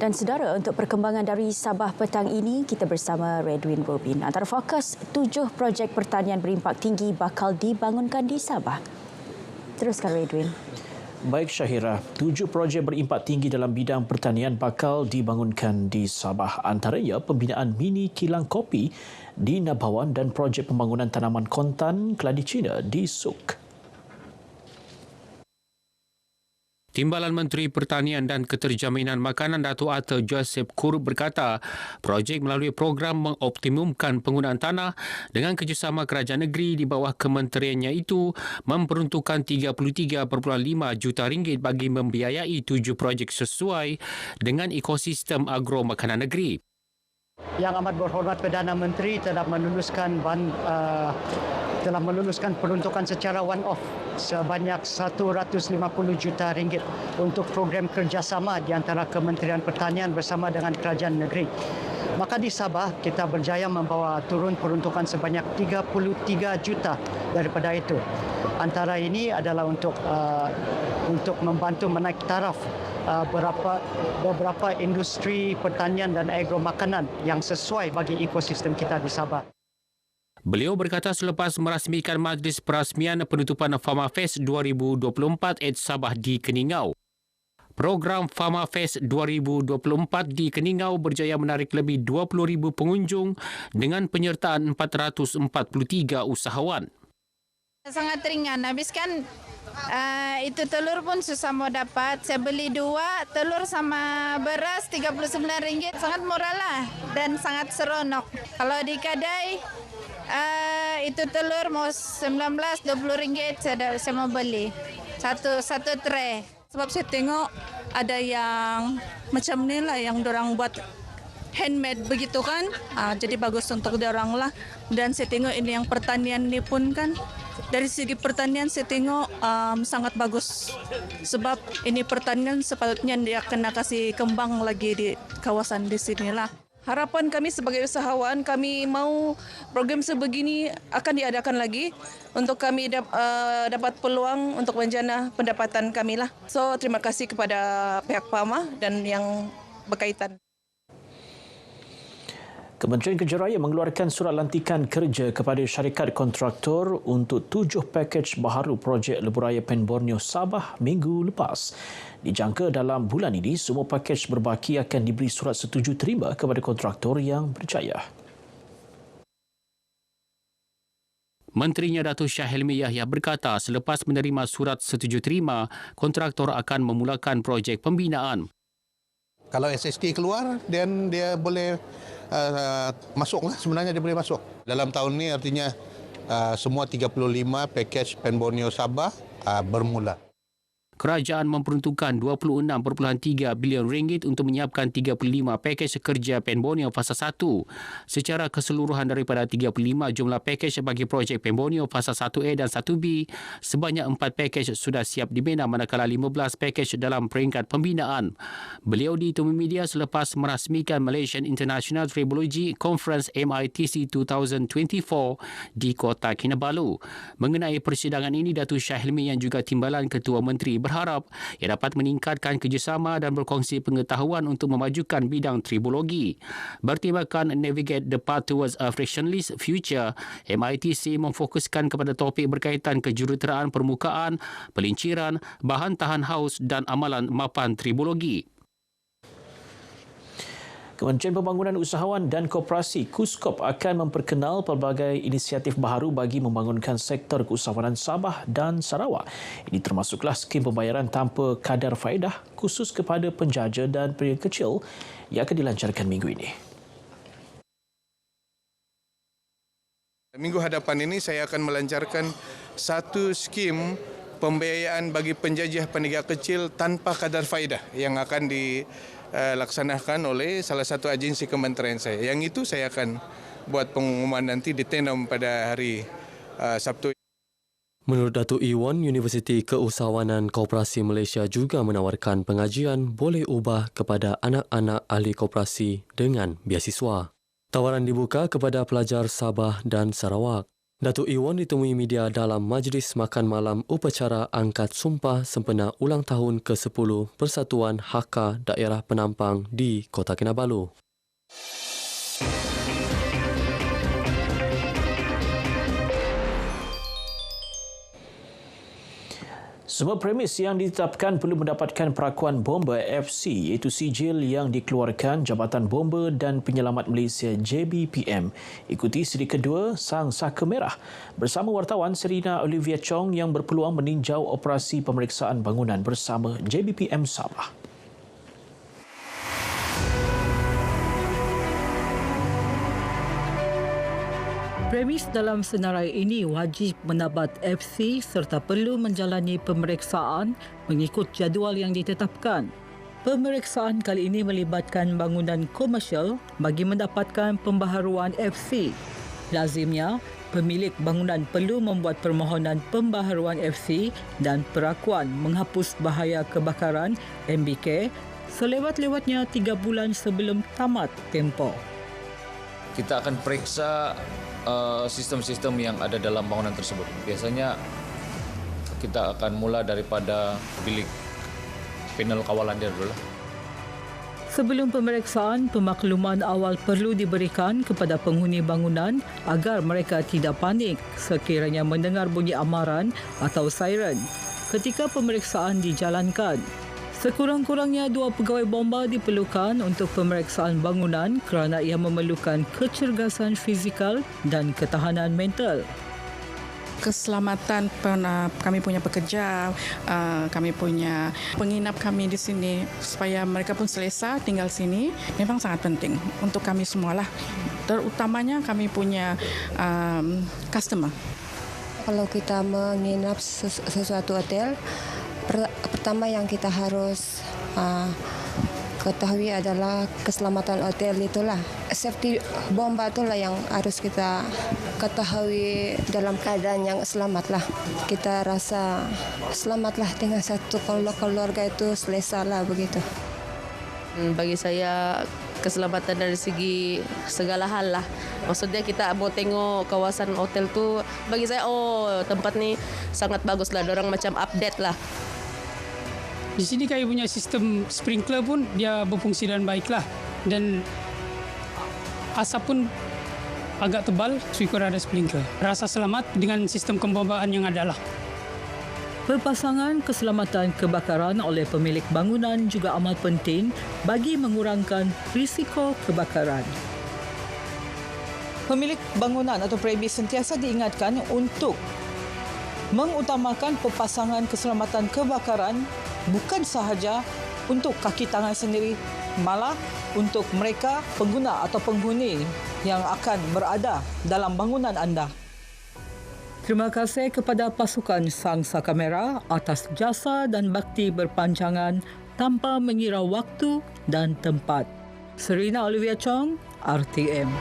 Dan sedara, untuk perkembangan dari Sabah petang ini, kita bersama Redwin Robin. Antara fokus 7 projek pertanian berimpak tinggi bakal dibangunkan di Sabah. Teruskan Redwin. Baik Syahira, 7 projek berimpak tinggi dalam bidang pertanian bakal dibangunkan di Sabah. Antaranya pembinaan mini kilang kopi di Nabawan dan projek pembangunan tanaman kontan keladi Cina di Suk. Timbalan Menteri Pertanian dan Keterjaminan Makanan Datuk Arthur Joseph Kur berkata, projek melalui program mengoptimumkan penggunaan tanah dengan kerjasama kerajaan negeri di bawah kementeriannya itu memperuntukkan 33.5 juta ringgit bagi membiayai 7 projek sesuai dengan ekosistem agro makanan negeri. Yang amat berhormat Perdana Menteri telah meluluskan peruntukan secara one-off sebanyak 150 juta ringgit untuk program kerjasama di antara Kementerian Pertanian bersama dengan kerajaan negeri. Maka di Sabah kita berjaya membawa turun peruntukan sebanyak 33 juta daripada itu. Antara ini adalah untuk membantu menaik taraf beberapa industri pertanian dan agro makanan yang sesuai bagi ekosistem kita di Sabah. Beliau berkata selepas merasmikan majlis perasmian penutupan Pharmafest 2024 at Sabah di Keningau. Program Pharmafest 2024 di Keningau berjaya menarik lebih 20,000 pengunjung dengan penyertaan 443 usahawan. Sangat ringan, habis kan itu telur pun susah mau dapat. Saya beli 2 telur sama beras RM39, sangat murah lah dan sangat seronok. Kalau di kedai itu telur mau RM19-20 saya mau beli satu tray. Sebab saya tengok ada yang macam ni lah yang dorang buat handmade begitu kan. Jadi bagus untuk dorang lah. Dan saya tengok ini yang pertanian ni pun kan. Dari segi pertanian saya tengok sangat bagus. Sebab ini pertanian sepatutnya dia kena kasih kembang lagi di kawasan di sini lah. Harapan kami sebagai usahawan, kami mau program sebegini akan diadakan lagi untuk kami dapat peluang untuk menjana pendapatan kami lah. So terima kasih kepada pihak PAMA dan yang berkaitan. Kementerian Kerja Raya mengeluarkan surat lantikan kerja kepada syarikat kontraktor untuk 7 pakej baharu projek Lebuhraya Pen Borneo Sabah minggu lepas. Dijangka dalam bulan ini, semua pakej berbaki akan diberi surat setuju terima kepada kontraktor yang berjaya. Menterinya Datuk Shah Hilmi Yahya berkata selepas menerima surat setuju terima, kontraktor akan memulakan projek pembinaan. Kalau SST keluar, dan dia boleh masuk lah, sebenarnya dia boleh masuk. Dalam tahun ini artinya semua 35 pakej Pen Borneo Sabah bermula. Kerajaan memperuntukkan 26.3 bilion ringgit untuk menyiapkan 35 pakej kerja Pen Borneo Fasa 1. Secara keseluruhan daripada 35 jumlah pakej bagi projek Pen Borneo Fasa 1A dan 1B, sebanyak 4 pakej sudah siap dibina manakala 15 pakej dalam peringkat pembinaan. Beliau ditemui media selepas merasmikan Malaysian International Tribology Conference MITC 2024 di Kota Kinabalu. Mengenai persidangan ini, Datuk Shah Hilmi yang juga Timbalan Ketua Menteri berharap ia dapat meningkatkan kerjasama dan berkongsi pengetahuan untuk memajukan bidang tribologi. Bertimbangkan navigate the path towards a frictionless future, MITC memfokuskan kepada topik berkaitan kejuruteraan permukaan, pelinciran, bahan tahan haus dan amalan mapan tribologi. Kementerian Pembangunan Usahawan dan Koperasi KUSKOP akan memperkenal pelbagai inisiatif baharu bagi membangunkan sektor keusahawanan Sabah dan Sarawak. Ini termasuklah skim pembayaran tanpa kadar faedah khusus kepada penjaja dan peniaga kecil yang akan dilancarkan minggu ini. Minggu hadapan ini saya akan melancarkan satu skim pembiayaan bagi penjajah peniaga kecil tanpa kadar faedah yang akan dilaksanakan oleh salah satu agensi kementerian saya. Yang itu saya akan buat pengumuman nanti di Tenom pada hari Sabtu. Menurut Datuk Iwan, Universiti Keusahawanan Koperasi Malaysia juga menawarkan pengajian boleh ubah kepada anak-anak ahli koperasi dengan beasiswa. Tawaran dibuka kepada pelajar Sabah dan Sarawak. Datuk Iwan ditemui media dalam majlis makan malam upacara angkat sumpah sempena ulang tahun ke-10 Persatuan Hakka Daerah Penampang di Kota Kinabalu. Semua premis yang ditetapkan perlu mendapatkan perakuan bomba FC iaitu sijil yang dikeluarkan Jabatan Bomba dan Penyelamat Malaysia JBPM. Ikuti siri kedua Sang Saka Merah bersama wartawan Serina Olivia Chong yang berpeluang meninjau operasi pemeriksaan bangunan bersama JBPM Sabah. Premis dalam senarai ini wajib mendapat FC serta perlu menjalani pemeriksaan mengikut jadual yang ditetapkan. Pemeriksaan kali ini melibatkan bangunan komersial bagi mendapatkan pembaharuan FC. Lazimnya, pemilik bangunan perlu membuat permohonan pembaharuan FC dan perakuan menghapus bahaya kebakaran MBK selewat-lewatnya 3 bulan sebelum tamat tempoh. Kita akan periksa sistem-sistem yang ada dalam bangunan tersebut. Biasanya kita akan mula daripada bilik panel kawalan dia dulu. Sebelum pemeriksaan, pemakluman awal perlu diberikan kepada penghuni bangunan agar mereka tidak panik sekiranya mendengar bunyi amaran atau siren ketika pemeriksaan dijalankan. Sekurang-kurangnya 2 pegawai bomba diperlukan untuk pemeriksaan bangunan kerana ia memerlukan kecergasan fizikal dan ketahanan mental. Keselamatan kami punya pekerja, kami punya penginap kami di sini supaya mereka pun selesa tinggal sini memang sangat penting untuk kami semualah. Terutamanya kami punya customer. Kalau kita menginap sesuatu hotel, pertama yang kita harus ketahui adalah keselamatan hotel itulah. Safety bomba itulah yang harus kita ketahui dalam keadaan yang selamatlah. Kita rasa selamatlah dengan satu keluarga itu selesa lah begitu. Bagi saya keselamatan dari segi segala hal lah. Maksudnya kita mau tengok kawasan hotel tu, bagi saya tempat ni sangat bagus lah. Dorang macam update lah. Di sini kami punya sistem sprinkler pun dia berfungsi dengan baiklah, dan asap pun agak tebal syukur ada sprinkler. Rasa selamat dengan sistem pembombaan yang ada lah. Perpasangan keselamatan kebakaran oleh pemilik bangunan juga amat penting bagi mengurangkan risiko kebakaran. Pemilik bangunan atau premis sentiasa diingatkan untuk mengutamakan perpasangan keselamatan kebakaran bukan sahaja untuk kaki tangan sendiri, malah untuk mereka pengguna atau penghuni yang akan berada dalam bangunan anda. Terima kasih kepada pasukan Sang Saka Merah atas jasa dan bakti berpanjangan tanpa mengira waktu dan tempat. Serina Olivia Chong, RTM.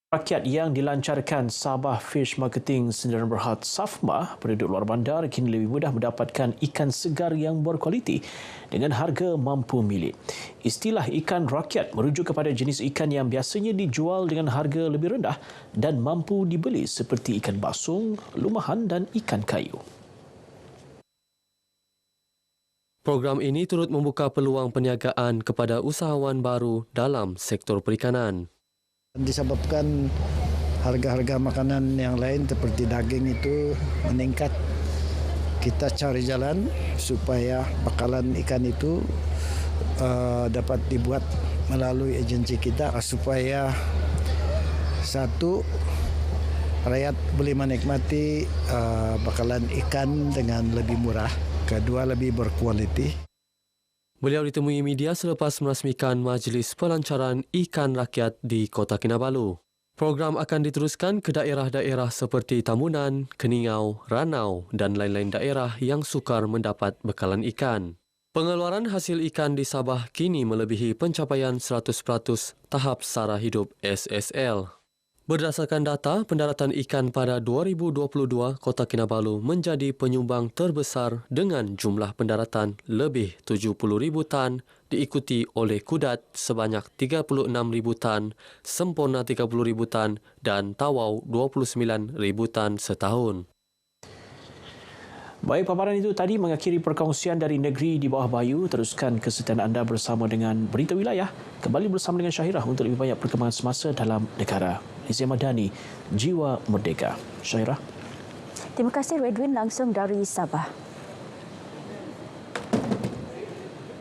Rakyat yang dilancarkan Sabah Fish Marketing Sdn Bhd SAFMA penduduk luar bandar kini lebih mudah mendapatkan ikan segar yang berkualiti dengan harga mampu milik. Istilah ikan rakyat merujuk kepada jenis ikan yang biasanya dijual dengan harga lebih rendah dan mampu dibeli seperti ikan basung, lumahan dan ikan kayu. Program ini turut membuka peluang perniagaan kepada usahawan baru dalam sektor perikanan. Disebabkan harga-harga makanan yang lain seperti daging itu meningkat, kita cari jalan supaya bakalan ikan itu dapat dibuat melalui agensi kita supaya satu, rakyat boleh menikmati bakalan ikan dengan lebih murah, kedua lebih berkualiti. Beliau ditemui media selepas merasmikan Majlis Pelancaran Ikan Rakyat di Kota Kinabalu. Program akan diteruskan ke daerah-daerah seperti Tamunan, Keningau, Ranau dan lain-lain daerah yang sukar mendapat bekalan ikan. Pengeluaran hasil ikan di Sabah kini melebihi pencapaian 100% tahap sara hidup SSL. Berdasarkan data pendaratan ikan pada 2022, Kota Kinabalu menjadi penyumbang terbesar dengan jumlah pendaratan lebih 70,000 tan, diikuti oleh Kudat sebanyak 36,000 tan, Sempurna 30,000 tan dan Tawau 29,000 tan setahun. Baik, paparan itu tadi mengakhiri perkongsian dari Negeri di Bawah Bayu. Teruskan kesetiaan anda bersama dengan Berita Wilayah. Kembali bersama dengan Syahirah untuk lebih banyak perkembangan semasa dalam negara. Nizam Madani, Jiwa Merdeka. Syahirah. Terima kasih Redwin langsung dari Sabah.